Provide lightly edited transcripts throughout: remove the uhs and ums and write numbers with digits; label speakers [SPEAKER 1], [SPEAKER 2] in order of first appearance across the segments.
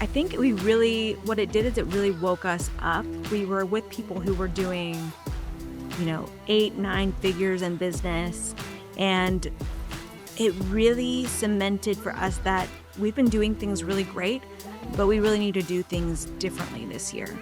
[SPEAKER 1] I think what it did is it really woke us up. We were with people who were doing, 8, 9 figures in business. And it really cemented for us that we've been doing things really great, but we really need to do things differently this year.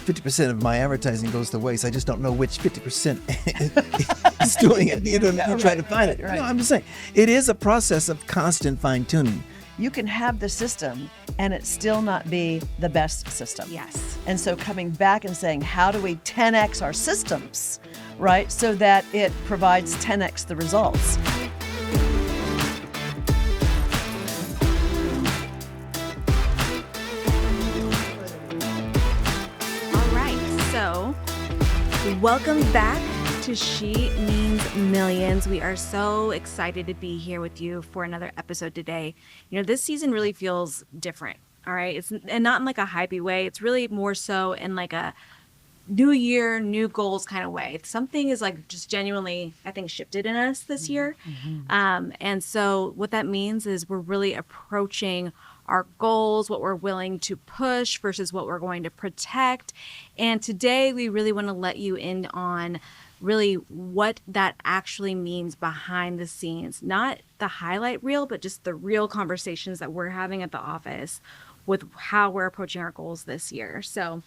[SPEAKER 2] 50% of my advertising goes to waste. I just don't know which 50% is doing it. You try to find it.
[SPEAKER 3] Right.
[SPEAKER 2] No, I'm just saying, it is a process of constant fine-tuning.
[SPEAKER 3] You can have the system and it still not be the best system.
[SPEAKER 1] Yes.
[SPEAKER 3] And so coming back and saying, how do we 10x our systems, right? So that it provides 10x the results.
[SPEAKER 1] So, welcome back to She Means Millions. We are so excited to be here with you for another episode today. This season really feels different, all right? And not in like a hypey way. It's really more so in like a new year, new goals kind of way. Something is like just genuinely, I think, shifted in us this year. Mm-hmm. And so what that means is we're really approaching our goals, what we're willing to push versus what we're going to protect. And today we really want to let you in on really what that actually means behind the scenes, not the highlight reel, but just the real conversations that we're having at the office with how we're approaching our goals this year. So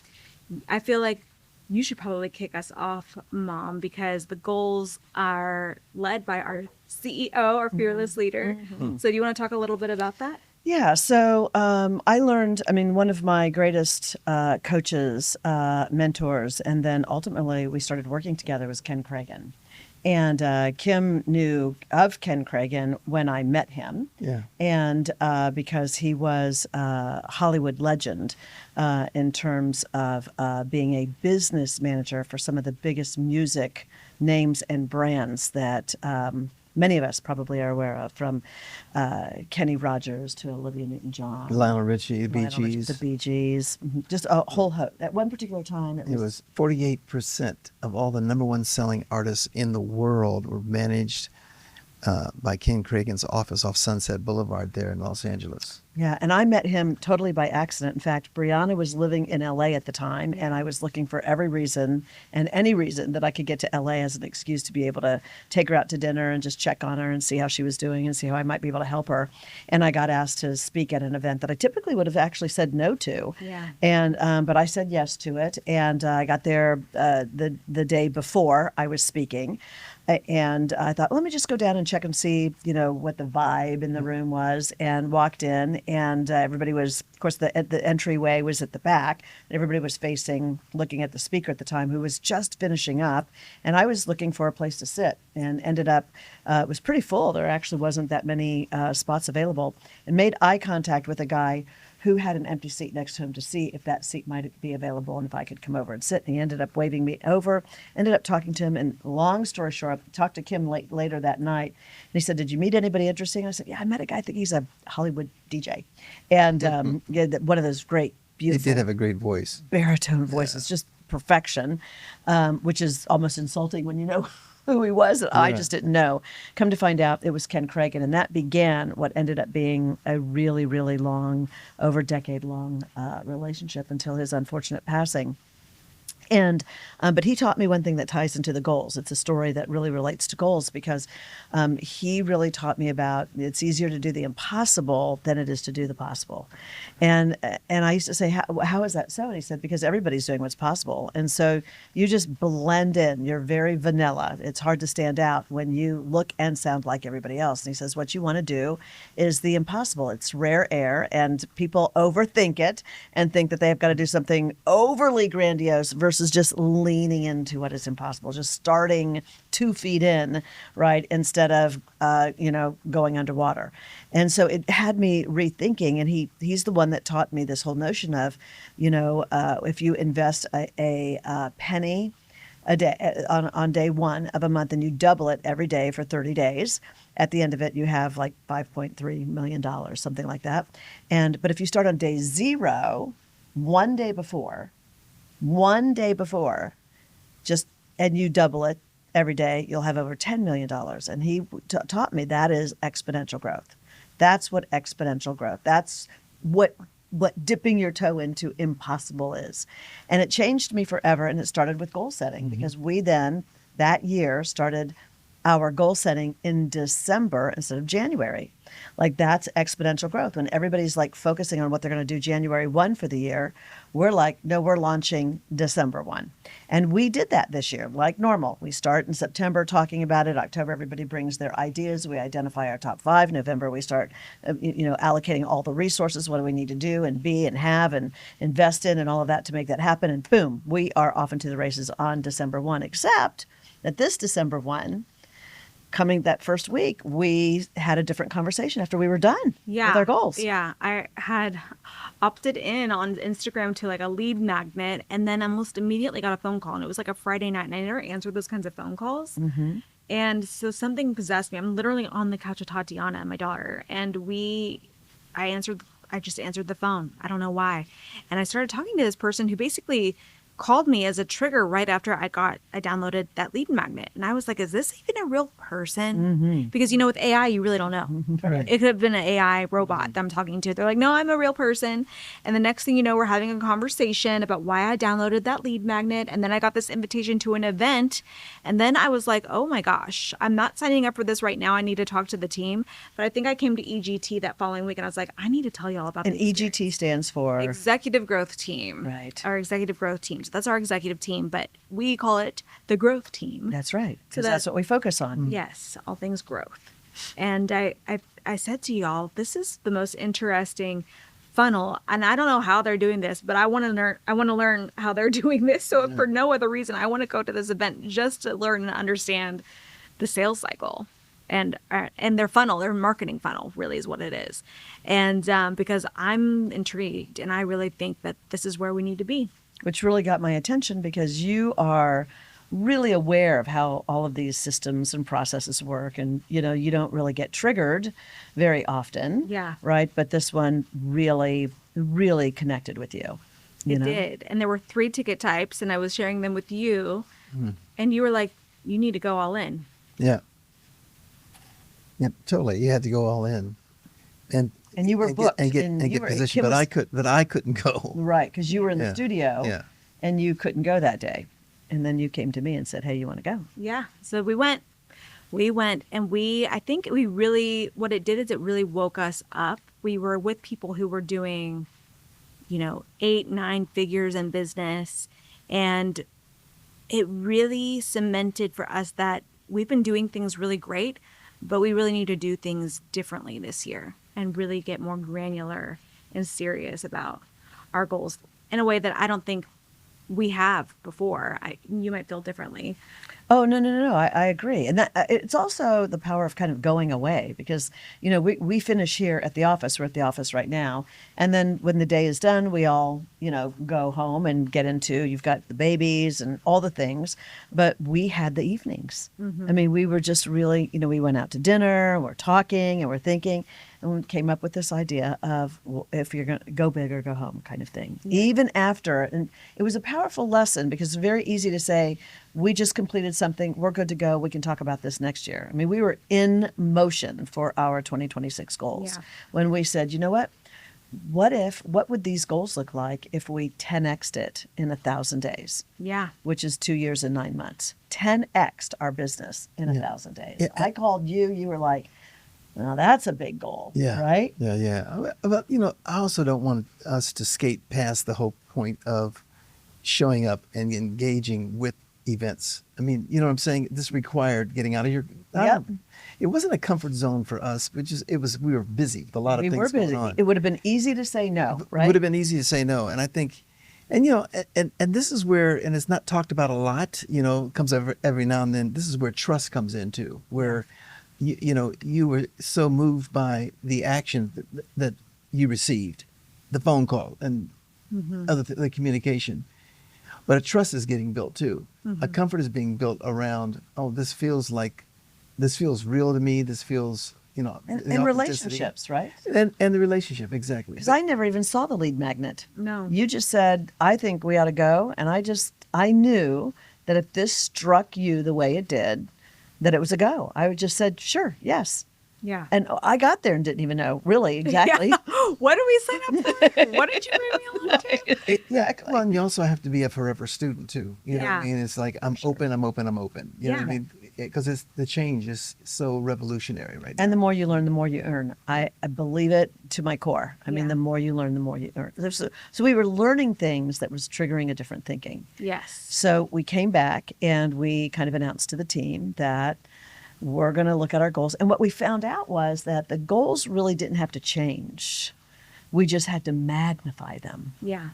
[SPEAKER 1] I feel like you should probably kick us off, Mom, because the goals are led by our CEO, our fearless leader. Mm-hmm. So do you want to talk a little bit about that?
[SPEAKER 3] Yeah, so I learned, one of my greatest coaches, mentors, and then ultimately we started working together was Ken Cragen. And Kim knew of Ken Cragen when I met him.
[SPEAKER 2] Yeah.
[SPEAKER 3] And because he was a Hollywood legend in terms of being a business manager for some of the biggest music names and brands that many of us probably are aware of, from Kenny Rogers to Olivia Newton-John.
[SPEAKER 2] Lionel Richie, the Bee Gees.
[SPEAKER 3] The Bee Gees. Just a whole host. At one particular time,
[SPEAKER 2] it was 48% of all the number one selling artists in the world were managed by Ken Cragen's office off Sunset Boulevard there in Los Angeles.
[SPEAKER 3] Yeah, and I met him totally by accident. In fact, Briana was living in LA at the time, and I was looking for every reason and any reason that I could get to LA as an excuse to be able to take her out to dinner and just check on her and see how she was doing and see how I might be able to help her. And I got asked to speak at an event that I typically would have actually said no to.
[SPEAKER 1] Yeah.
[SPEAKER 3] And but I said yes to it, and I got there the day before I was speaking. And I thought, let me just go down and check and see, what the vibe in the room was, and walked in, and everybody was, of course, the entryway was at the back. Everybody was looking at the speaker at the time, who was just finishing up, and I was looking for a place to sit, and ended up, it was pretty full. There actually wasn't that many spots available, and made eye contact with a guy who had an empty seat next to him to see if that seat might be available and if I could come over and sit. And he ended up waving me over, ended up talking to him, and long story short, I talked to Kim later that night, and he said, did you meet anybody interesting? I said, yeah, I met a guy, I think he's a Hollywood DJ. And one of those great, beautiful.
[SPEAKER 2] He did have a great voice.
[SPEAKER 3] Baritone voices, just perfection, which is almost insulting when you know who he was, and I just didn't know. Come to find out, it was Ken Cragen, and that began what ended up being a really, really long, over decade-long relationship until his unfortunate passing. And but he taught me one thing that ties into the goals. It's a story that really relates to goals, because he really taught me about it's easier to do the impossible than it is to do the possible. And I used to say, how is that so? And he said, because everybody's doing what's possible. And so you just blend in. You're very vanilla. It's hard to stand out when you look and sound like everybody else. And he says, what you want to do is the impossible. It's rare air, and people overthink it and think that they've got to do something overly grandiose versus just leaning into what is impossible, just starting 2 feet in, right, instead of, going underwater. And so it had me rethinking, and he's the one that taught me this whole notion of, if you invest a penny a day on day one of a month, and you double it every day for 30 days, at the end of it, you have like $5.3 million, something like that. But if you start on day 0, one day before, and you double it every day, you'll have over $10 million. And he taught me that is exponential growth. That's what exponential growth, that's what what dipping your toe into impossible is. And it changed me forever. And it started with goal setting because we then that year started our goal setting in December instead of January. Like that's exponential growth. When everybody's like focusing on what they're going to do January 1 for the year, we're like, no, we're launching December 1. And we did that this year, like normal. We start in September talking about it. October, everybody brings their ideas. We identify our top 5. November, we start, allocating all the resources. What do we need to do and be and have and invest in and all of that to make that happen? And boom, we are off into the races on December 1, except that this December 1, coming that first week, we had a different conversation after we were done with our goals.
[SPEAKER 1] Yeah. I had opted in on Instagram to like a lead magnet and then almost immediately got a phone call. And it was like a Friday night and I never answered those kinds of phone calls. And so something possessed me. I'm literally on the couch with Tatiana, my daughter, and I just answered the phone. I don't know why. And I started talking to this person who basically called me as a trigger right after I downloaded that lead magnet. And I was like, is this even a real person? Because, with AI, you really don't know.
[SPEAKER 2] Right.
[SPEAKER 1] It could have been an AI robot that I'm talking to. They're like, no, I'm a real person. And the next thing you know, we're having a conversation about why I downloaded that lead magnet. And then I got this invitation to an event. And then I was like, oh my gosh, I'm not signing up for this right now. I need to talk to the team. But I think I came to EGT that following week and I was like, I need to tell you all about
[SPEAKER 3] And
[SPEAKER 1] this.
[SPEAKER 3] EGT stands for
[SPEAKER 1] Executive Growth Team.
[SPEAKER 3] Right.
[SPEAKER 1] Our executive growth team. So that's our executive team, but we call it the growth team.
[SPEAKER 3] That's right.
[SPEAKER 1] So
[SPEAKER 3] Because that's what we focus on.
[SPEAKER 1] Yes, all things growth. And I said to y'all, this is the most interesting funnel, and I don't know how they're doing this, but I want to learn how they're doing this. So if for no other reason, I want to go to this event just to learn and understand the sales cycle. And their funnel, their marketing funnel really is what it is. And because I'm intrigued and I really think that this is where we need to be.
[SPEAKER 3] Which really got my attention because you are really aware of how all of these systems and processes work. And, you don't really get triggered very often.
[SPEAKER 1] Yeah.
[SPEAKER 3] Right. But this one really, really connected with you.
[SPEAKER 1] It did. And there were 3 ticket types and I was sharing them with you. And you were like, you need to go all in.
[SPEAKER 2] Yeah. Yeah, totally. You had to go all in. And
[SPEAKER 3] you were booked.
[SPEAKER 2] And get positioned, but I couldn't go.
[SPEAKER 3] Right, because you were in the studio
[SPEAKER 2] Yeah.
[SPEAKER 3] and you couldn't go that day. And then you came to me and said, hey, you want to go?
[SPEAKER 1] Yeah. So we went and I think what it did is it really woke us up. We were with people who were doing, 8, 9 figures in business. And it really cemented for us that we've been doing things really great, but we really need to do things differently this year and really get more granular and serious about our goals in a way that I don't think we have before. You might feel differently.
[SPEAKER 3] Oh, no. I agree. And that it's also the power of kind of going away because, we finish here at the office. We're at the office right now. And then when the day is done, we all, go home and get into, you've got the babies and all the things. But we had the evenings. I mean, we were just really, we went out to dinner, we're talking and we're thinking. And we came up with this idea of if you're going to go big or go home kind of thing. Yeah. Even after, and it was a powerful lesson because it's very easy to say, we just completed something, we're good to go, we can talk about this next year. I mean, we were in motion for our 2026 goals when we said, you know what would these goals look like if we 10x'd it in 1,000 days? Yeah. Which is 2 years and 9 months. 10x'd our business in 1,000 days. Yeah. I called you were like, well, that's a big goal, right?
[SPEAKER 2] Yeah. But, I also don't want us to skate past the whole point of showing up and engaging with events. I mean, you know what I'm saying? This required getting out of your... It wasn't a comfort zone for us, we were busy with a lot of things going on.
[SPEAKER 3] It would have been easy to say no, right?
[SPEAKER 2] It would have been easy to say no. And I think, and this is where, and it's not talked about a lot, comes every now and then, this is where trust comes in too, where... You were so moved by the action that you received, the phone call and the communication. But a trust is getting built too. A comfort is being built around, this feels real to me. This feels,
[SPEAKER 3] and relationships, right?
[SPEAKER 2] And the relationship, exactly.
[SPEAKER 3] Because I never even saw the lead magnet.
[SPEAKER 1] No.
[SPEAKER 3] You just said, I think we ought to go. And I knew that if this struck you the way it did, that it was a go. I just said, sure, yes.
[SPEAKER 1] Yeah.
[SPEAKER 3] And I got there and didn't even know really exactly.
[SPEAKER 1] Yeah. What did we sign up for? What did you bring me along to?
[SPEAKER 2] Well, and you also have to be a forever student too. You know what
[SPEAKER 1] Yeah.
[SPEAKER 2] I mean? It's like I'm open. You know what I
[SPEAKER 1] Yeah.
[SPEAKER 2] mean? Because the change is so revolutionary right now.
[SPEAKER 3] And the more you learn, the more you earn. I believe it to my core. I mean,
[SPEAKER 1] Yeah.
[SPEAKER 3] the more you learn, the more you earn. So we were learning things that was triggering a different thinking.
[SPEAKER 1] Yes.
[SPEAKER 3] So we came back and we kind of announced to the team that we're going to look at our goals. And what we found out was that the goals really didn't have to change. We just had to magnify them.
[SPEAKER 1] Yeah.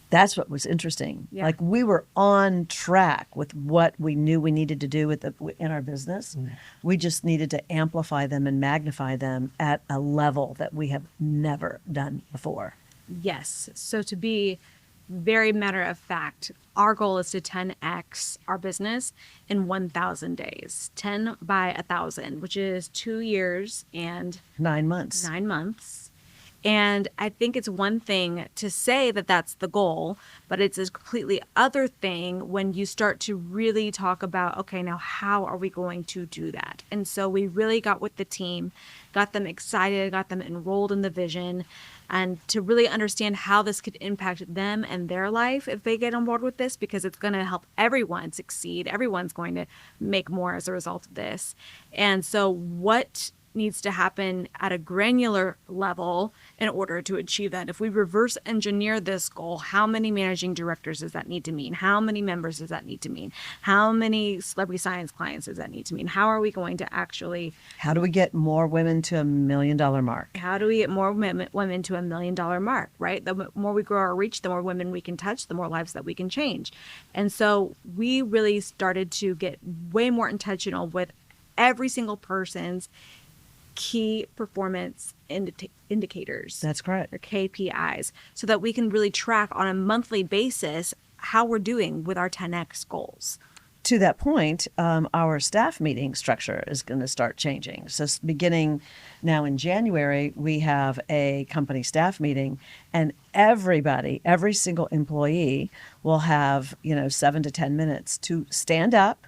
[SPEAKER 3] That's what was interesting.
[SPEAKER 1] Yeah.
[SPEAKER 3] Like we were on track with what we knew we needed to do in our business. We just needed to amplify them and magnify them at a level that we have never done before.
[SPEAKER 1] Yes. So to be very matter of fact, our goal is to 10x our business in 1,000 days, 10 by 1,000, which is 2 years and
[SPEAKER 3] 9 months.
[SPEAKER 1] 9 months. And I think it's one thing to say that that's the goal, but it's a completely other thing when you start to really talk about, okay, now how are we going to do that? And so we really got with the team, got them excited, got them enrolled in the vision, and to really understand how this could impact them and their life if they get on board with this, because it's going to help everyone succeed. Everyone's going to make more as a result of this. And so what needs to happen at a granular level in order to achieve that? If we reverse engineer this goal, how many managing directors does that need to mean? How many members does that need to mean? How many celebrity science clients does that need to mean? How are we going to actually...
[SPEAKER 3] How do we get more women to $1 million mark?
[SPEAKER 1] How do we get more women to $1 million mark, right? The more we grow our reach, the more women we can touch, the more lives that we can change. And so we really started to get way more intentional with every single person's key performance indicators.
[SPEAKER 3] That's correct.
[SPEAKER 1] Or KPIs, so that we can really track on a monthly basis how we're doing with our 10x goals.
[SPEAKER 3] To that point, our staff meeting structure is going to start changing. So beginning now in January, we have a company staff meeting, and everybody, every single employee will have 7 to 10 minutes to stand up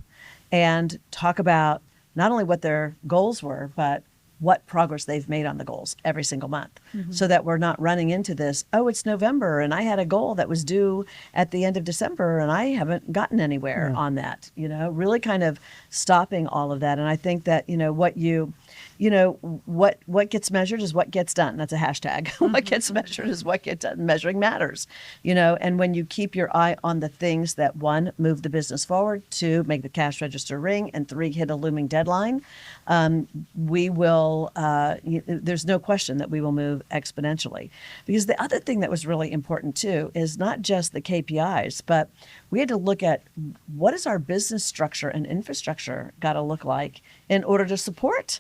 [SPEAKER 3] and talk about not only what their goals were, but what progress they've made on the goals every single month, so that we're not running into this, oh, it's November and I had a goal that was due at the end of December and I haven't gotten anywhere on that, really kind of stopping all of that. And I think that, what gets measured is what gets done. That's a hashtag. What gets measured is what gets done. Measuring matters, and when you keep your eye on the things that 1, move the business forward, 2, make the cash register ring, and 3, hit a looming deadline, we will, there's no question that we will move exponentially. Because the other thing that was really important too is not just the KPIs, but we had to look at what is our business structure and infrastructure got to look like in order to support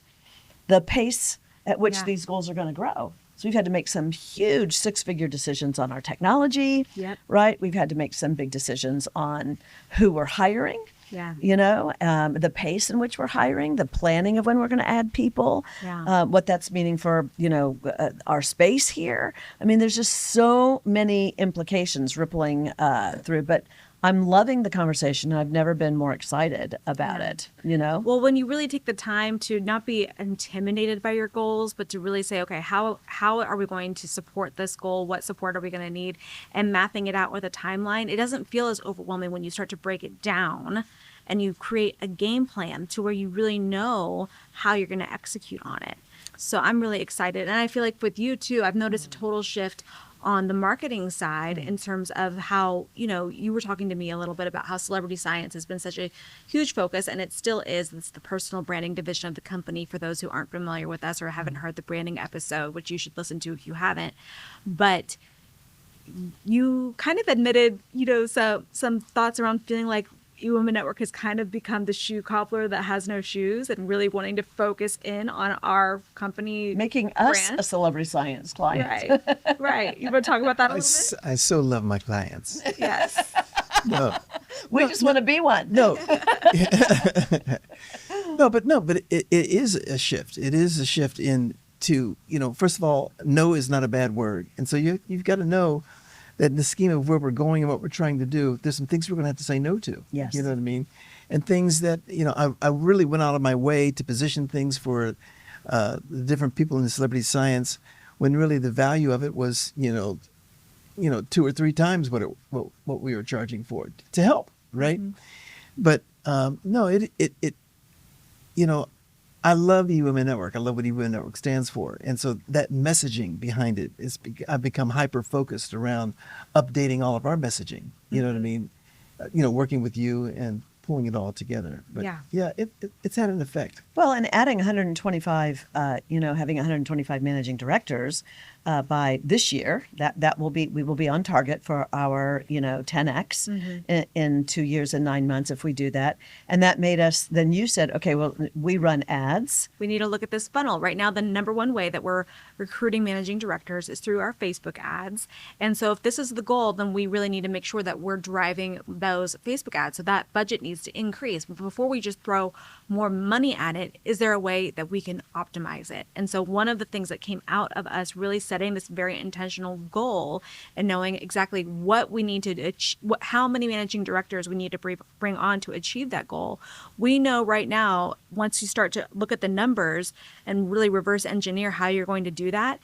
[SPEAKER 3] the pace at which these goals are going to grow. So we've had to make some huge 6-figure decisions on our technology, right? We've had to make some big decisions on who we're hiring. The pace in which we're hiring, the planning of when we're going to add people, what that's meaning for, our space here. I mean, there's just so many implications rippling through, but I'm loving the conversation. I've never been more excited about it,
[SPEAKER 1] Well, when you really take the time to not be intimidated by your goals, but to really say, okay, how are we going to support this goal? What support are we going to need? And mapping it out with a timeline, it doesn't feel as overwhelming when you start to break it down and you create a game plan to where you really know how you're going to execute on it. So I'm really excited. And I feel like with you too, I've noticed a total shift on the marketing side in terms of how, you were talking to me a little bit about how celebrity science has been such a huge focus, and it still is. It's the personal branding division of the company for those who aren't familiar with us or haven't heard the branding episode, which you should listen to if you haven't. But you kind of admitted, some thoughts around feeling like eWomen Network has kind of become the shoe cobbler that has no shoes, and really wanting to focus in on our company,
[SPEAKER 3] making us
[SPEAKER 1] brand.
[SPEAKER 3] A celebrity science client.
[SPEAKER 1] Right. You want to talk about that a little bit?
[SPEAKER 2] I so love my clients.
[SPEAKER 1] Yes.
[SPEAKER 3] We just want to be one.
[SPEAKER 2] No, but it is a shift. It is a shift into, first of all, no is not a bad word. And so you've got to know that in the scheme of where we're going and what we're trying to do, there's some things we're going to have to say no to.
[SPEAKER 3] Yes.
[SPEAKER 2] You know what I mean? And things that, I really went out of my way to position things for the different people in the celebrity science, when really the value of it was, 2 or 3 times what we were charging for it to help, right? But no, I love eWomen Network. I love what eWomen Network stands for. And so that messaging behind it I've become hyper focused around updating all of our messaging. You know what I mean? Working with you and pulling it all together. But yeah, it's had an effect.
[SPEAKER 3] Well, and adding 125, having 125 managing directors by this year, we will be on target for our 10x in 2 years and 9 months if we do that. And that made us. Then you said, okay, well, we run ads.
[SPEAKER 1] We need to look at this funnel right now. The number one way that we're recruiting managing directors is through our Facebook ads. And so if this is the goal, then we really need to make sure that we're driving those Facebook ads. So that budget needs to increase. But before we just throw more money at it, is there a way that we can optimize it? And so one of the things that came out of us really setting this very intentional goal and knowing exactly what we need to how many managing directors we need to bring on to achieve that goal. We know right now, once you start to look at the numbers and really reverse engineer how you're going to do that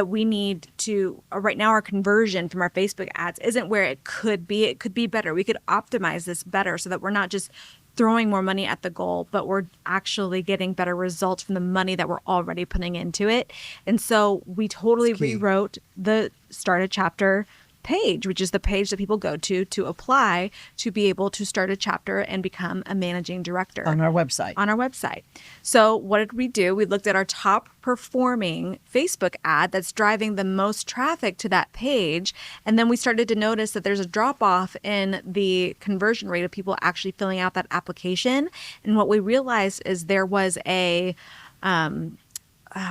[SPEAKER 1] we need to, right now our conversion from our Facebook ads isn't where it could be. It could be better. We could optimize this better so that we're not just throwing more money at the goal, but we're actually getting better results from the money that we're already putting into it. And so we totally rewrote the Start a Chapter page, which is the page that people go to apply to be able to start a chapter and become a managing director.
[SPEAKER 3] On our website.
[SPEAKER 1] So what did we do? We looked at our top performing Facebook ad that's driving the most traffic to that page. And then we started to notice that there's a drop off in the conversion rate of people actually filling out that application. And what we realized is there was a,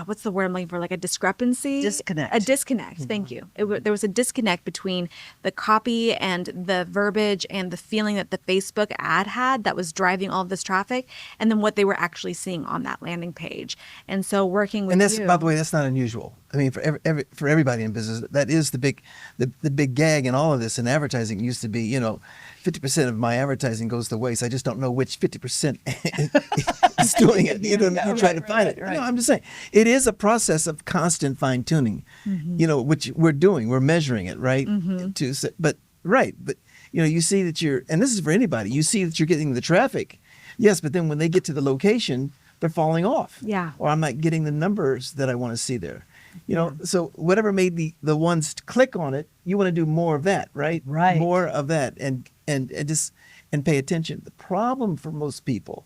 [SPEAKER 1] what's the word I'm looking for? Like a discrepancy?
[SPEAKER 3] Disconnect.
[SPEAKER 1] A disconnect. Thank you. There was a disconnect between the copy and the verbiage and the feeling that the Facebook ad had that was driving all of this traffic, and then what they were actually seeing on that landing page. And so working with
[SPEAKER 2] you. By the way, that's not unusual. I mean, for everybody in business, that is the big gag in all of this. In advertising, it used to be, 50% of my advertising goes to waste. I just don't know which 50% is doing it. You try to find it.
[SPEAKER 3] Right.
[SPEAKER 2] No, I'm just saying it is a process of constant fine tuning. Which we're doing. We're measuring it, right? But you see that and this is for anybody. You see that you're getting the traffic, yes, but then when they get to the location, they're falling off.
[SPEAKER 1] Yeah.
[SPEAKER 2] Or I'm not getting the numbers that I want to see there. So whatever made the ones click on it, you want to do more of that, right?
[SPEAKER 3] Right.
[SPEAKER 2] More of that and pay attention. The problem for most people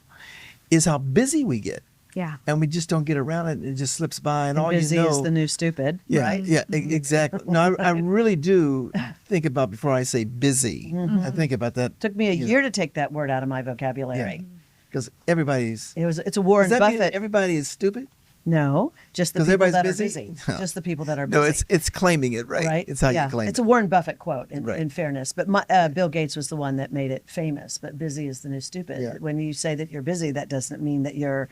[SPEAKER 2] is how busy we get.
[SPEAKER 1] Yeah.
[SPEAKER 2] And we just don't get around it. It just slips by. And all
[SPEAKER 3] busy
[SPEAKER 2] you know
[SPEAKER 3] is the new stupid.
[SPEAKER 2] Yeah.
[SPEAKER 3] Right?
[SPEAKER 2] Yeah, exactly. No, I really do think about before I say busy. I think about that.
[SPEAKER 3] Took me a year to take that word out of my vocabulary.
[SPEAKER 2] Because everybody's.
[SPEAKER 3] It's a Warren
[SPEAKER 2] Does that mean
[SPEAKER 3] Buffett.
[SPEAKER 2] everybody is stupid?
[SPEAKER 3] No, just the
[SPEAKER 2] 'Cause
[SPEAKER 3] people that
[SPEAKER 2] everybody's
[SPEAKER 3] are
[SPEAKER 2] busy?
[SPEAKER 3] busy.
[SPEAKER 2] No.
[SPEAKER 3] Just the people that are busy.
[SPEAKER 2] No, it's claiming it, right?
[SPEAKER 3] Right?
[SPEAKER 2] It's how you claim
[SPEAKER 3] It's
[SPEAKER 2] it.
[SPEAKER 3] a Warren Buffett quote, in
[SPEAKER 2] Right.
[SPEAKER 3] fairness. But Bill Gates was the one that made it famous. But busy is the new stupid.
[SPEAKER 2] Yeah.
[SPEAKER 3] When you say that you're busy, that doesn't mean that you're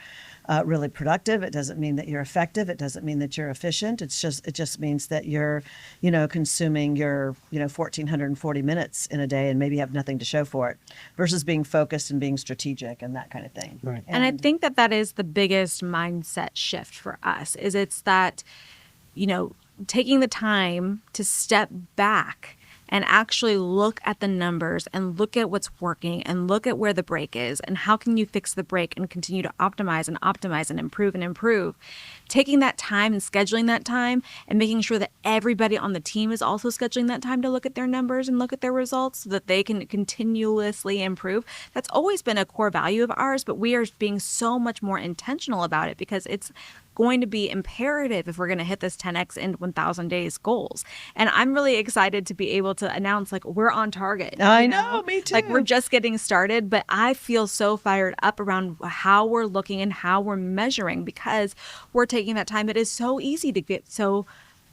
[SPEAKER 3] really productive. It doesn't mean that you're effective. It doesn't mean that you're efficient. It just means that you're, consuming your, 1,440 minutes in a day and maybe have nothing to show for it, versus being focused and being strategic and that kind of thing.
[SPEAKER 2] Right.
[SPEAKER 1] And I think that is the biggest mindset shift for us, is it's that, taking the time to step back and actually look at the numbers and look at what's working and look at where the break is and how can you fix the break and continue to optimize and improve. Taking that time and scheduling that time and making sure that everybody on the team is also scheduling that time to look at their numbers and look at their results so that they can continuously improve. That's always been a core value of ours, but we are being so much more intentional about it because it's going to be imperative if we're going to hit this 10x in 1,000 days goals. And I'm really excited to be able to announce, we're on target.
[SPEAKER 3] I know, me too.
[SPEAKER 1] We're just getting started, but I feel so fired up around how we're looking and how we're measuring because we're taking that time. It is so easy to get so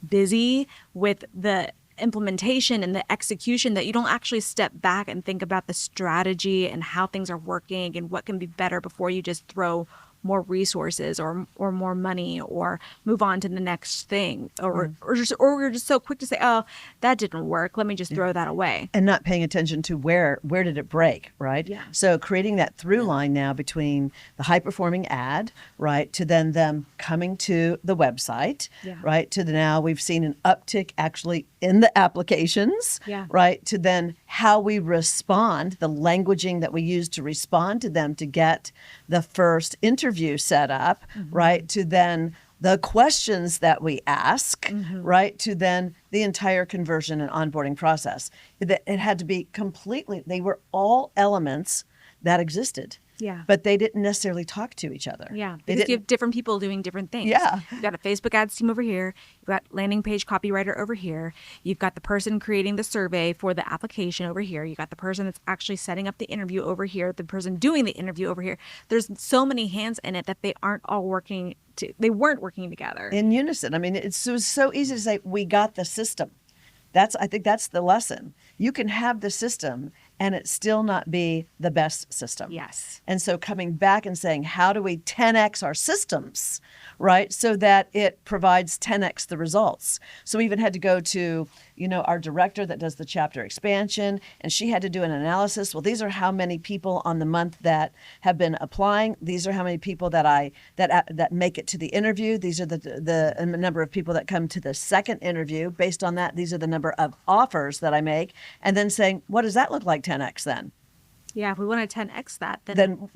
[SPEAKER 1] busy with the implementation and the execution that you don't actually step back and think about the strategy and how things are working and what can be better before you just throw more resources or more money or move on to the next thing, or we're just so quick to say, oh, that didn't work, let me just throw that away.
[SPEAKER 3] And not paying attention to where did it break, right?
[SPEAKER 1] Yeah.
[SPEAKER 3] So creating that through line now between the high performing ad, right, to then them coming to the website,
[SPEAKER 1] Yeah.
[SPEAKER 3] right, to the now we've seen an uptick actually in the applications,
[SPEAKER 1] Yeah.
[SPEAKER 3] right, to then how we respond, the languaging that we use to respond to them to get the first interview set up, right, to then the questions that we ask, right, to then the entire conversion and onboarding process. It had to be completely, they were all elements that existed.
[SPEAKER 1] Yeah.
[SPEAKER 3] But they didn't necessarily talk to each other.
[SPEAKER 1] Yeah,
[SPEAKER 3] They
[SPEAKER 1] because you
[SPEAKER 3] didn't.
[SPEAKER 1] have different people doing different things.
[SPEAKER 3] Yeah.
[SPEAKER 1] You've got a Facebook ads team over here. You've got landing page copywriter over here. You've got the person creating the survey for the application over here. You got the person that's actually setting up the interview over here. The person doing the interview over here. There's so many hands in it that they aren't all working. They weren't working together.
[SPEAKER 3] In unison. I mean, it was so easy to say, we got the system. I think that's the lesson. You can have the system and it still not be the best system.
[SPEAKER 1] Yes.
[SPEAKER 3] And so coming back and saying, how do we 10x our systems, right? So that it provides 10x the results. So we even had to go to, our director that does the chapter expansion, and she had to do an analysis. Well, these are how many people on the month that have been applying. These are how many people that make it to the interview. These are the number of people that come to the second interview. Based on that, these are the number of offers that I make. And then saying, what does that look like 10x then?
[SPEAKER 1] Yeah, if we want to 10x that, then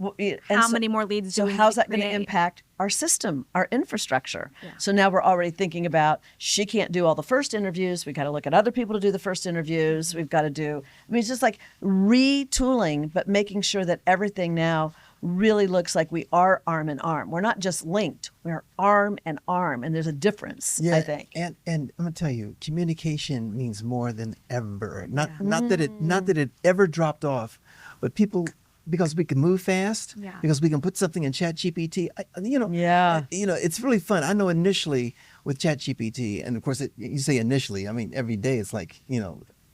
[SPEAKER 1] how many more leads do we need
[SPEAKER 3] how's
[SPEAKER 1] to
[SPEAKER 3] that going to
[SPEAKER 1] create?
[SPEAKER 3] impact our system, our infrastructure?
[SPEAKER 1] Yeah.
[SPEAKER 3] So now we're already thinking about, she can't do all the first interviews. We got to look at other people to do the first interviews. We've got to do, it's just like retooling, but making sure that everything now really looks like we are arm in arm. We're not just linked. We're arm in arm, and there's a difference, I think.
[SPEAKER 2] And I'm gonna tell you, communication means more than ever. Not that it ever dropped off, but people, because we can move fast,
[SPEAKER 1] Yeah.
[SPEAKER 2] because we can put something in ChatGPT.
[SPEAKER 3] Yeah.
[SPEAKER 2] It's really fun. I know initially with ChatGPT, and of course, you say initially. I mean, every day it's like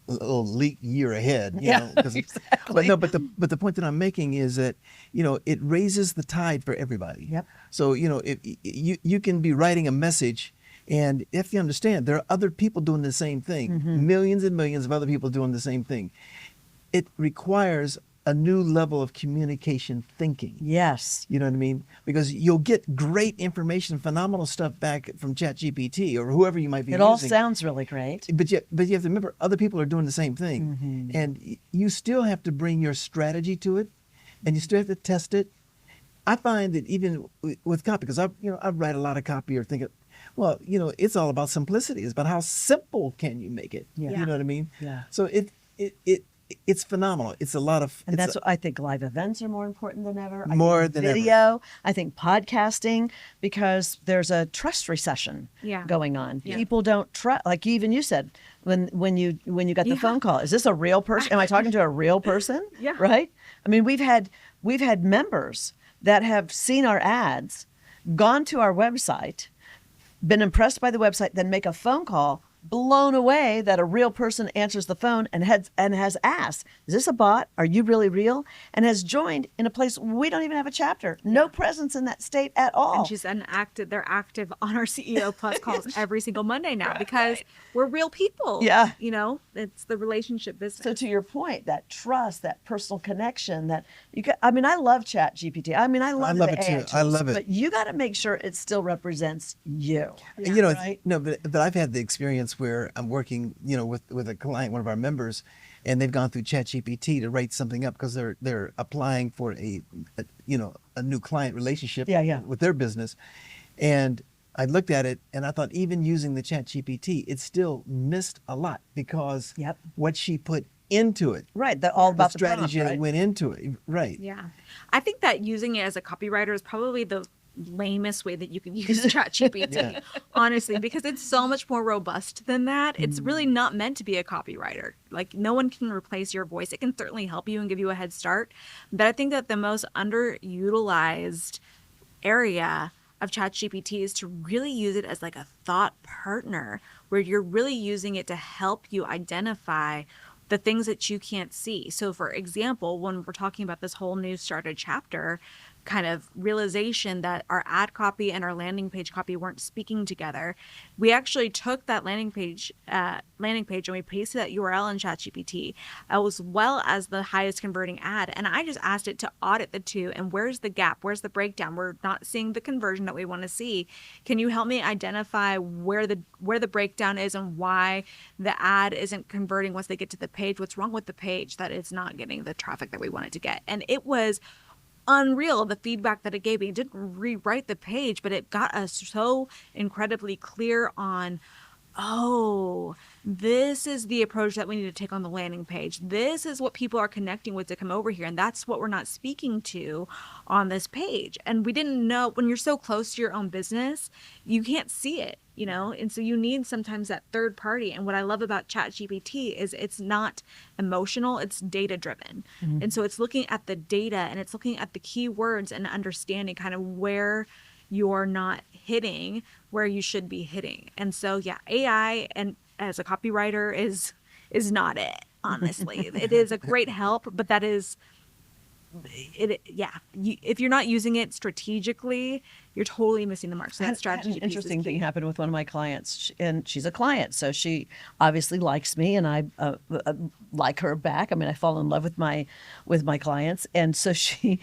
[SPEAKER 2] a little leap year ahead.
[SPEAKER 3] Exactly.
[SPEAKER 2] But the point that I'm making is that it raises the tide for everybody.
[SPEAKER 3] Yep.
[SPEAKER 2] So if you can be writing a message, and if you understand, there are other people doing the same thing, millions and millions of other people doing the same thing. It requires a new level of communication thinking.
[SPEAKER 3] Yes.
[SPEAKER 2] You know what I mean? Because you'll get great information, phenomenal stuff back from ChatGPT or whoever you might be
[SPEAKER 3] It
[SPEAKER 2] using.
[SPEAKER 3] all sounds really great.
[SPEAKER 2] But you have to remember, other people are doing the same thing. And you still have to bring your strategy to it, and you still have to test it. I find that even with copy, because I write a lot of copy or think, well, it's all about simplicity. It's about how simple can you make it.
[SPEAKER 3] Yeah.
[SPEAKER 2] You know what I mean?
[SPEAKER 3] Yeah.
[SPEAKER 2] So it's phenomenal. It's a lot of...
[SPEAKER 3] And that's what I think live events are more important than ever.
[SPEAKER 2] More
[SPEAKER 3] I think
[SPEAKER 2] than ever.
[SPEAKER 3] video. I think podcasting, because there's a trust recession
[SPEAKER 1] Yeah.
[SPEAKER 3] going on.
[SPEAKER 1] Yeah.
[SPEAKER 3] People don't trust, like even you said, when you got the phone call, is this a real person? Am I talking to a real person?
[SPEAKER 1] Yeah.
[SPEAKER 3] Right? I mean, we've had members that have seen our ads, gone to our website, been impressed by the website, then make a phone call, blown away that a real person answers the phone and has asked, is this a bot? Are you really real? And has joined in a place we don't even have a chapter. No presence in that state at all.
[SPEAKER 1] And she's they're active on our CEO Plus calls every single Monday now because we're real people.
[SPEAKER 3] Yeah.
[SPEAKER 1] It's the relationship business.
[SPEAKER 3] So to your point, that trust, that personal connection, that I love ChatGPT. I love
[SPEAKER 2] it too.
[SPEAKER 3] AIs,
[SPEAKER 2] I love it.
[SPEAKER 3] But you got to make sure it still represents you.
[SPEAKER 2] Right? But I've had the experience where I'm working, with a client, one of our members, and they've gone through ChatGPT to write something up because they're applying for a new client relationship with their business. And I looked at it and I thought, even using the ChatGPT, it still missed a lot because what she put into it.
[SPEAKER 3] Right. All about
[SPEAKER 2] the strategy
[SPEAKER 3] prompt,
[SPEAKER 2] that
[SPEAKER 3] right?
[SPEAKER 2] went into it. Right.
[SPEAKER 1] Yeah. I think that using it as a copywriter is probably the lamest way that you can use ChatGPT, honestly, because it's so much more robust than that. It's really not meant to be a copywriter. Like, no one can replace your voice. It can certainly help you and give you a head start. But I think that the most underutilized area of ChatGPT is to really use it as like a thought partner, where you're really using it to help you identify the things that you can't see. So for example, when we're talking about this whole new started chapter, kind of realization that our ad copy and our landing page copy weren't speaking together, we actually took that landing page and we pasted that URL in ChatGPT, as well as the highest converting ad. And I just asked it to audit the two. And where's the gap? Where's the breakdown? We're not seeing the conversion that we want to see. Can you help me identify where the breakdown is and why the ad isn't converting once they get to the page? What's wrong with the page that it's not getting the traffic that we wanted to get? And it was unreal, the feedback that it gave me. It didn't rewrite the page, but it got us so incredibly clear on, oh, this is the approach that we need to take on the landing page. This is what people are connecting with to come over here. And that's what we're not speaking to on this page. And we didn't know, when you're so close to your own business, you can't see it, and so you need sometimes that third party. And what I love about ChatGPT is it's not emotional, it's data driven. And so it's looking at the data and it's looking at the keywords and understanding kind of where you're not hitting where you should be hitting. And so, yeah, AI and as a copywriter is not it, honestly. It is a great help, but that is it. Yeah. If you're not using it strategically, you're totally missing the mark. So that strategy.
[SPEAKER 3] An interesting thing happened with one of my clients, and she's a client, so she obviously likes me, and I like her back. I mean, I fall in love with my clients, and so she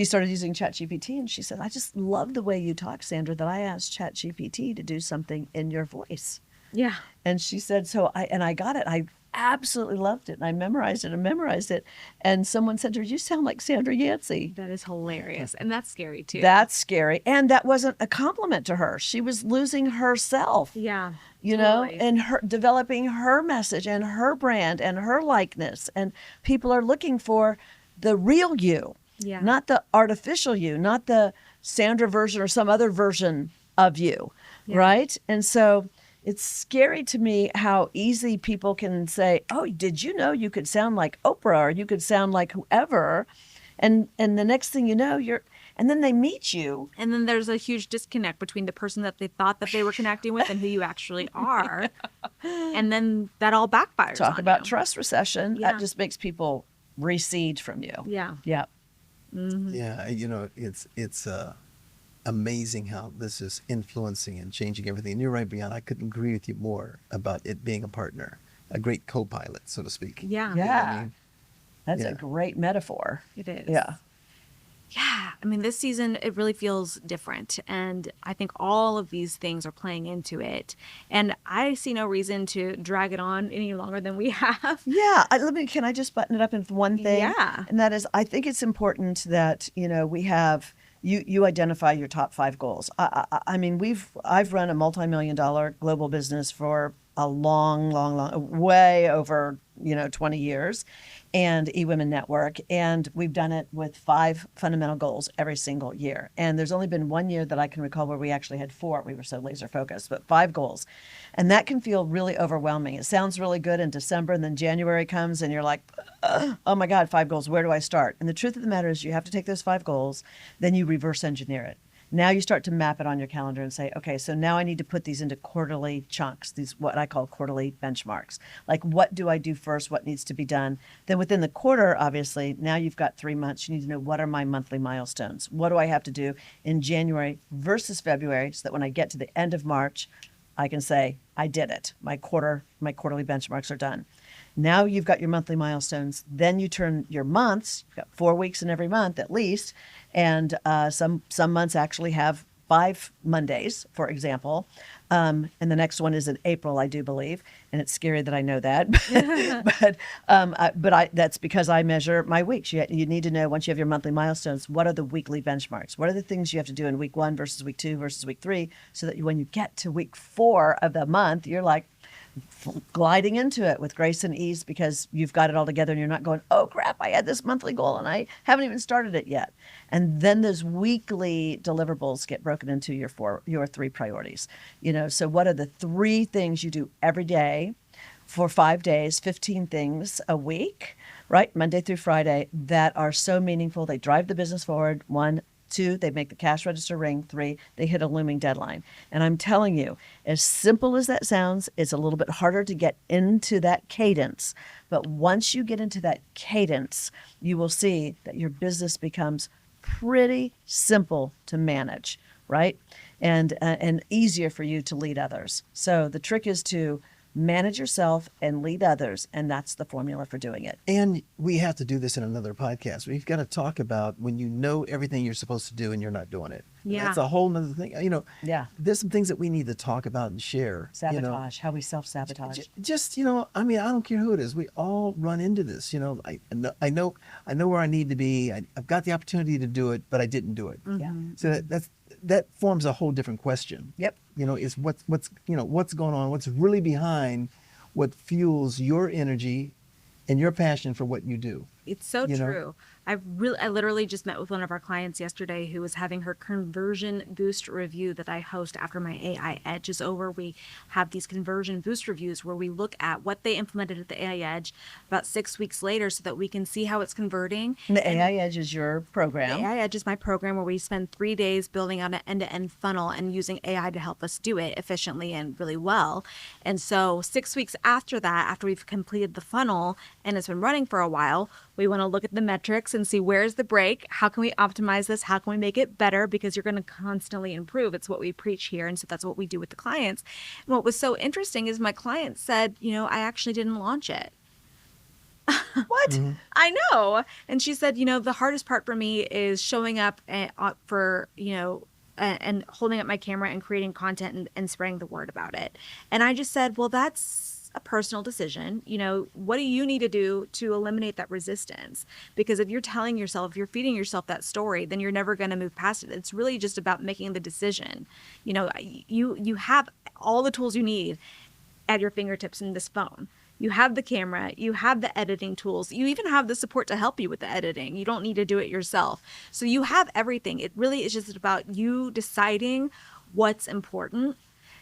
[SPEAKER 3] started using ChatGPT, and she said, "I just love the way you talk, Sandra, that I asked ChatGPT to do something in your voice."
[SPEAKER 1] Yeah.
[SPEAKER 3] And she said, I got it. I absolutely loved it. And I memorized it. And someone said to her, "You sound like Sandra Yancey."
[SPEAKER 1] That is hilarious. And that's scary too.
[SPEAKER 3] That's scary. And that wasn't a compliment to her. She was losing herself.
[SPEAKER 1] Yeah.
[SPEAKER 3] Totally. And her developing her message and her brand and her likeness. And people are looking for the real you.
[SPEAKER 1] Yeah.
[SPEAKER 3] Not the artificial you, not the Sandra version or some other version of you. Yeah. Right? And so it's scary to me how easy people can say, "Oh, did you know you could sound like Oprah or you could sound like whoever?" And the next thing you know, and then they meet you.
[SPEAKER 1] And then there's a huge disconnect between the person that they thought that they were connecting with and who you actually are. And then that all backfires.
[SPEAKER 3] Talk
[SPEAKER 1] on
[SPEAKER 3] about
[SPEAKER 1] you.
[SPEAKER 3] Trust recession.
[SPEAKER 1] Yeah.
[SPEAKER 3] That just makes people recede from you.
[SPEAKER 1] Yeah.
[SPEAKER 3] Yeah.
[SPEAKER 1] Mm-hmm.
[SPEAKER 2] Yeah, it's amazing how this is influencing and changing everything. And you're right, Briana, I couldn't agree with you more about it being a partner, a great co-pilot, so to speak.
[SPEAKER 1] Yeah.
[SPEAKER 3] Yeah.
[SPEAKER 2] You know what I mean?
[SPEAKER 3] That's
[SPEAKER 2] Yeah.
[SPEAKER 3] a great metaphor.
[SPEAKER 1] It is.
[SPEAKER 3] Yeah.
[SPEAKER 1] Yeah. I mean, this season, it really feels different. And I think all of these things are playing into it. And I see no reason to drag it on any longer than we have.
[SPEAKER 3] Yeah. Can I just button it up in one thing?
[SPEAKER 1] Yeah.
[SPEAKER 3] And that is, I think it's important that, we have, you identify your top 5 goals. I mean, I've run a multi-million-dollar global business for a long, way over, 20 years, and eWomen Network. And we've done it with 5 fundamental goals every single year. And there's only been one year that I can recall where we actually had 4. We were so laser focused, but 5 goals. And that can feel really overwhelming. It sounds really good in December, and then January comes and you're like, oh my God, 5 goals, where do I start? And the truth of the matter is you have to take those 5 goals, then you reverse engineer it. Now you start to map it on your calendar and say, okay, so now I need to put these into quarterly chunks, these what I call quarterly benchmarks. Like, what do I do first? What needs to be done? Then within the quarter, obviously, now you've got 3 months. You need to know, what are my monthly milestones? What do I have to do in January versus February, so that when I get to the end of March, I can say, I did it. My quarterly benchmarks are done. Now you've got your monthly milestones. Then you turn your months. You've got 4 weeks in every month at least, and some months actually have 5 Mondays, for example. And the next one is in April, I do believe, and it's scary that I know that. but that's because I measure my weeks. You need to know, once you have your monthly milestones, what are the weekly benchmarks? What are the things you have to do in week 1 versus week 2 versus week 3, so that when you get to week 4 of the month, you're like gliding into it with grace and ease, because you've got it all together and you're not going, oh crap, I had this monthly goal and I haven't even started it yet. And then those weekly deliverables get broken into your 3 priorities. So what are the 3 things you do every day for 5 days, 15 things a week, right? Monday through Friday, that are so meaningful. They drive the business forward. 1, 2, they make the cash register ring. 3, they hit a looming deadline. And I'm telling you, as simple as that sounds, it's a little bit harder to get into that cadence. But once you get into that cadence, you will see that your business becomes pretty simple to manage, right? And easier for you to lead others. So the trick is to manage yourself and lead others, and that's the formula for doing it.
[SPEAKER 2] And we have to do this in another podcast. We've got to talk about when you know everything you're supposed to do and you're not doing it.
[SPEAKER 1] Yeah.
[SPEAKER 2] That's a whole nother thing.
[SPEAKER 3] Yeah.
[SPEAKER 2] There's some things that we need to talk about and share.
[SPEAKER 3] Sabotage, how we self-sabotage.
[SPEAKER 2] Just, I don't care who it is. We all run into this. I know where I need to be. I've got the opportunity to do it, but I didn't do it.
[SPEAKER 3] Yeah.
[SPEAKER 2] So that forms a whole different question.
[SPEAKER 3] Yep.
[SPEAKER 2] Is what's going on, what's really behind what fuels your energy and your passion for what you do.
[SPEAKER 1] It's so true. I literally just met with one of our clients yesterday who was having her conversion boost review that I host after my AI Edge is over. We have these conversion boost reviews where we look at what they implemented at the AI Edge about 6 weeks later so that we can see how it's converting.
[SPEAKER 3] And the AI Edge is your program.
[SPEAKER 1] The AI Edge is my program where we spend 3 days building out an end-to-end funnel and using AI to help us do it efficiently and really well. And so 6 weeks after that, after we've completed the funnel and it's been running for a while, we want to look at the metrics and see where's the break, how can we optimize this, how can we make it better, because you're going to constantly improve. It's what we preach here, and so that's what we do with the clients. And what was so interesting is my client said, I actually didn't launch it.
[SPEAKER 3] What?
[SPEAKER 2] Mm-hmm.
[SPEAKER 1] I know. And she said, the hardest part for me is showing up for, and holding up my camera and creating content and spreading the word about it. And I just said, well, that's a personal decision. What do you need to do to eliminate that resistance? Because if you're telling yourself, if you're feeding yourself that story, then you're never going to move past it. It's really just about making the decision. You have all the tools you need at your fingertips in this phone. You have the camera, you have the editing tools, you even have the support to help you with the editing. You don't need to do it yourself. So you have everything. It really is just about you deciding what's important.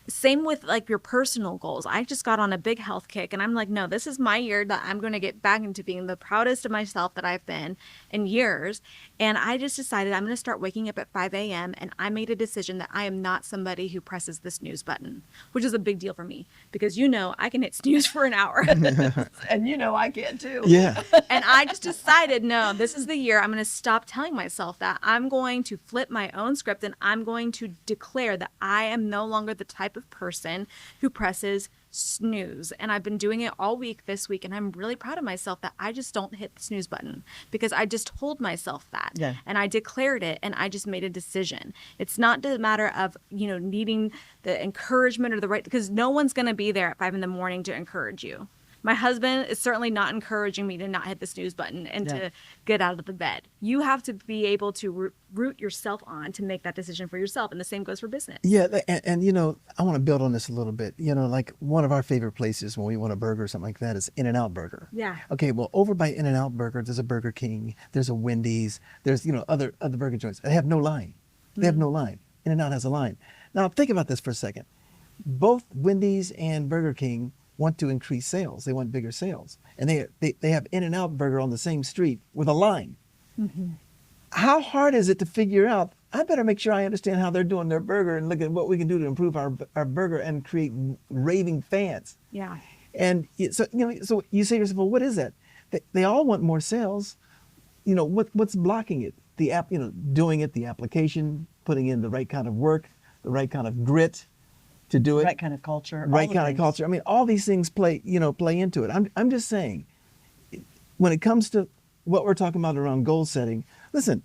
[SPEAKER 1] Same with like your personal goals. I just got on a big health kick and I'm like, no, this is my year that I'm going to get back into being the proudest of myself that I've been in years. And I just decided I'm going to start waking up at 5 a.m. and I made a decision that I am not somebody who presses the snooze button, which is a big deal for me because I can hit snooze for an hour.
[SPEAKER 3] And I can too.
[SPEAKER 2] Yeah.
[SPEAKER 1] And I just decided, no, this is the year I'm going to stop telling myself that. I'm going to flip my own script and I'm going to declare that I am no longer the type of person who presses snooze. And I've been doing it all week this week, and I'm really proud of myself that I just don't hit the snooze button because I just told myself that.
[SPEAKER 3] Yeah.
[SPEAKER 1] And I declared it and I just made a decision. It's not the matter of, needing the encouragement or the right, because no one's going to be there at 5 a.m. to encourage you. My husband is certainly not encouraging me to not hit the snooze button and to get out of the bed. You have to be able to root yourself on to make that decision for yourself. And the same goes for business.
[SPEAKER 2] Yeah. And I want to build on this a little bit. Like one of our favorite places when we want a burger or something like that is In-N-Out Burger.
[SPEAKER 1] Yeah.
[SPEAKER 2] Okay. Well, over by In-N-Out Burger, there's a Burger King, there's a Wendy's, there's, other burger joints. They have no line. They have no line. In-N-Out has a line. Now think about this for a second. Both Wendy's and Burger King want to increase sales. They want bigger sales. And they have In-N-Out Burger on the same street with a line. Mm-hmm. How hard is it to figure out, I better make sure I understand how they're doing their burger and look at what we can do to improve our burger and create raving fans.
[SPEAKER 1] Yeah.
[SPEAKER 2] And so you say to yourself, well, what is that? They all want more sales. What's blocking it? The app, doing it, the application, putting in the right kind of work, the right kind of grit to do it.
[SPEAKER 3] Right kind of culture.
[SPEAKER 2] Right kind of culture. I mean, all these things play into it. I'm just saying, when it comes to what we're talking about around goal setting, listen,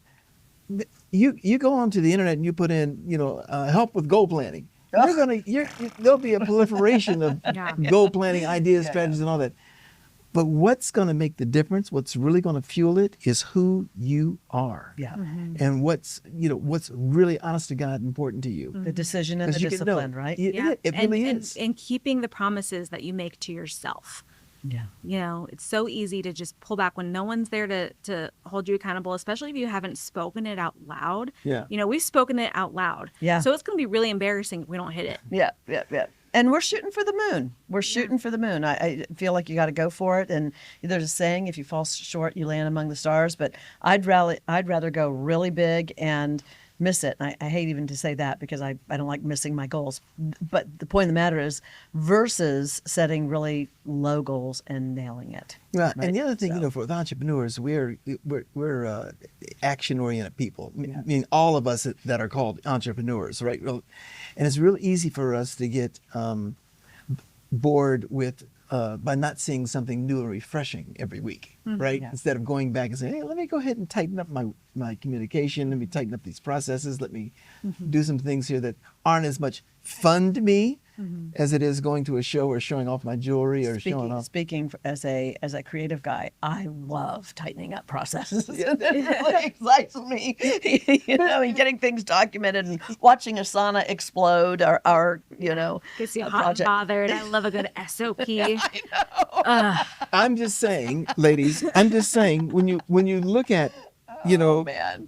[SPEAKER 2] you go onto the internet and you put in, help with goal planning. There'll be a proliferation of goal planning ideas, strategies, and all that. But what's going to make the difference, what's really going to fuel it, is who you are.
[SPEAKER 3] Yeah.
[SPEAKER 1] Mm-hmm.
[SPEAKER 2] And what's really, honest to God, important to you.
[SPEAKER 3] The decision and the
[SPEAKER 2] Discipline,
[SPEAKER 3] right?
[SPEAKER 2] It really is.
[SPEAKER 1] And keeping the promises that you make to yourself.
[SPEAKER 3] Yeah.
[SPEAKER 1] It's so easy to just pull back when no one's there to hold you accountable, especially if you haven't spoken it out loud.
[SPEAKER 2] Yeah.
[SPEAKER 1] We've spoken it out loud.
[SPEAKER 3] Yeah.
[SPEAKER 1] So it's going to be really embarrassing if we don't hit it.
[SPEAKER 3] Yeah. And we're shooting for the moon. We're shooting for the moon. I feel like you got to go for it. And there's a saying, if you fall short, you land among the stars. But I'd rather go really big and miss it. And I hate even to say that because I don't like missing my goals. But the point of the matter is versus setting really low goals and nailing it.
[SPEAKER 2] Yeah,
[SPEAKER 3] Right?
[SPEAKER 2] and the other thing,
[SPEAKER 3] So-
[SPEAKER 2] for the entrepreneurs, we're action-oriented people. I mean, all of us that are called entrepreneurs, right? And it's real easy for us to get bored with by not seeing something new and refreshing every week, right?
[SPEAKER 3] Yeah.
[SPEAKER 2] Instead of going back and saying, hey, let me go ahead and tighten up my communication. Let me tighten up these processes. Let me do some things here that aren't as much fun to me as it is going to a show or showing off my jewelry or showing off.
[SPEAKER 3] Speaking as a creative guy, I love tightening up processes. It really excites me. And getting things documented and watching Asana explode our
[SPEAKER 1] Gets you
[SPEAKER 3] a
[SPEAKER 1] hot and
[SPEAKER 3] project.
[SPEAKER 1] bothered. I love a good SOP.
[SPEAKER 2] I'm just saying, ladies, when you look at,
[SPEAKER 3] Man.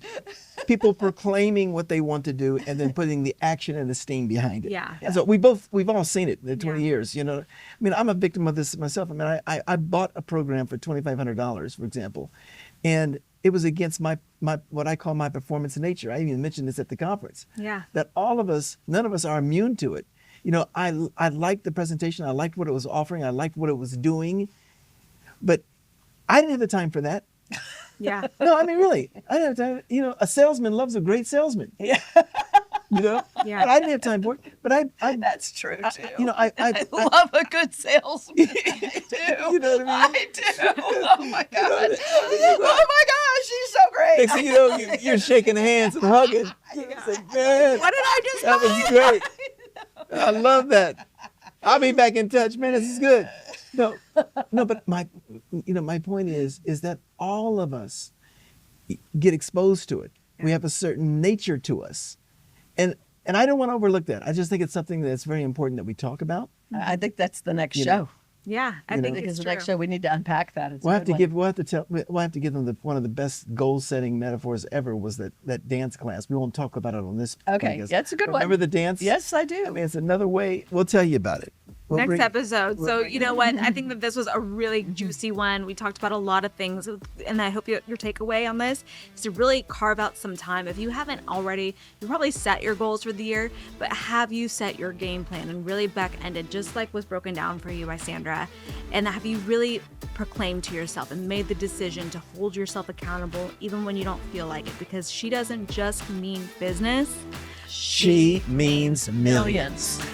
[SPEAKER 2] people proclaiming what they want to do and then putting the action and the steam behind it.
[SPEAKER 1] Yeah.
[SPEAKER 2] And so we've all seen it in 20 years, I mean, I'm a victim of this myself. I mean, I bought a program for $2,500, for example, and it was against my what I call my performance nature. I even mentioned this at the conference.
[SPEAKER 1] Yeah.
[SPEAKER 2] That none of us are immune to it. I liked the presentation. I liked what it was offering. I liked what it was doing, but I didn't have the time for that.
[SPEAKER 1] Yeah.
[SPEAKER 2] No, I mean, really, I didn't have time. A salesman loves a great salesman.
[SPEAKER 3] Yeah.
[SPEAKER 1] Yeah.
[SPEAKER 2] But I didn't have time for it. But I
[SPEAKER 3] That's true too.
[SPEAKER 2] I
[SPEAKER 3] love a good salesman. I do.
[SPEAKER 2] You know what I mean?
[SPEAKER 3] I do. Oh my god. Oh my gosh, she's so great.
[SPEAKER 2] next thing you know, you're shaking hands and hugging. It's like, man,
[SPEAKER 1] What did I just
[SPEAKER 2] that was great. I love that. I'll be back in touch, man. This is good. No, but my point is that all of us get exposed to it. We have a certain nature to us, and I don't want to overlook that. I just think it's something that's very important that we talk about.
[SPEAKER 3] I think that's the next
[SPEAKER 2] You
[SPEAKER 3] show.
[SPEAKER 2] know.
[SPEAKER 1] Yeah, I
[SPEAKER 2] You
[SPEAKER 1] think
[SPEAKER 2] know.
[SPEAKER 3] Because
[SPEAKER 1] it's
[SPEAKER 3] the
[SPEAKER 1] true.
[SPEAKER 3] next show we need to unpack that. It's a
[SPEAKER 2] We'll have
[SPEAKER 3] good
[SPEAKER 2] to
[SPEAKER 3] one.
[SPEAKER 2] we'll have to give them one of the best goal-setting metaphors ever was that dance class. We won't talk about it on this.
[SPEAKER 3] Okay,
[SPEAKER 2] podcast.
[SPEAKER 3] yeah, it's a good one.
[SPEAKER 2] Remember the dance?
[SPEAKER 3] Yes, I
[SPEAKER 2] I
[SPEAKER 3] do.
[SPEAKER 2] mean, it's another way. We'll tell you about it. We'll
[SPEAKER 1] Next
[SPEAKER 2] bring-
[SPEAKER 1] episode. So you know what? I think that this was a really juicy one. We talked about a lot of things, and I hope your takeaway on this is to really carve out some time. If you haven't already, you probably set your goals for the year, but have you set your game plan and really back-ended, just like was broken down for you by Sandra? And have you really proclaimed to yourself and made the decision to hold yourself accountable even when you don't feel like it? Because she doesn't just mean business.
[SPEAKER 2] She means millions.
[SPEAKER 3] Millions.